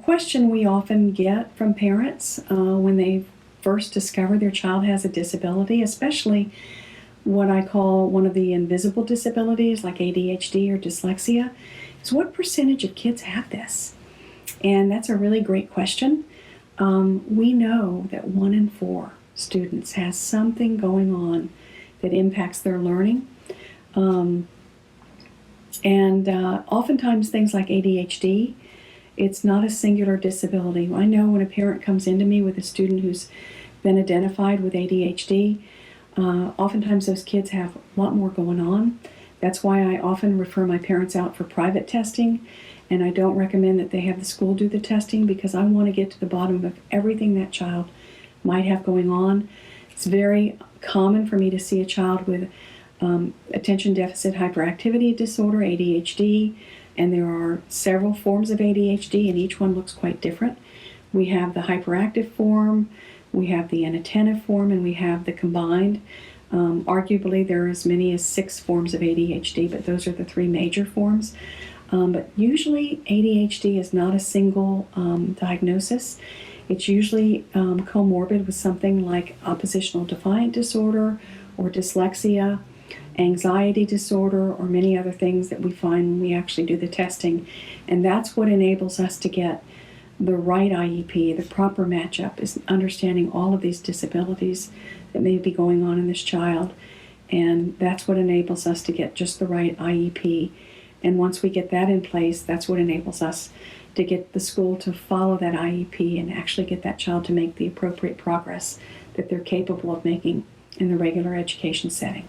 question we often get from parents when they first discover their child has a disability, especially what I call one of the invisible disabilities like ADHD or dyslexia, is what percentage of kids have this? And that's a really great question. We know that 1 in 4 students has something going on that impacts their learning. Oftentimes things like ADHD, it's not a singular disability. I know when a parent comes into me with a student who's been identified with ADHD, oftentimes those kids have a lot more going on. That's why I often refer my parents out for private testing, and I don't recommend that they have the school do the testing because I want to get to the bottom of everything that child might have going on. It's very common for me to see a child with attention deficit hyperactivity disorder, ADHD, and there are several forms of ADHD, and each one looks quite different. We have the hyperactive form, we have the inattentive form, and we have the combined. Arguably, there are as many as 6 forms of ADHD, but those are the 3 major forms. But usually, ADHD is not a single diagnosis. It's usually comorbid with something like oppositional defiant disorder or dyslexia, anxiety disorder, or many other things that we find when we actually do the testing. And that's what enables us to get the right IEP, the proper matchup, is understanding all of these disabilities that may be going on in this child. And that's what enables us to get just the right IEP. And once we get that in place, that's what enables us to get the school to follow that IEP and actually get that child to make the appropriate progress that they're capable of making in the regular education setting.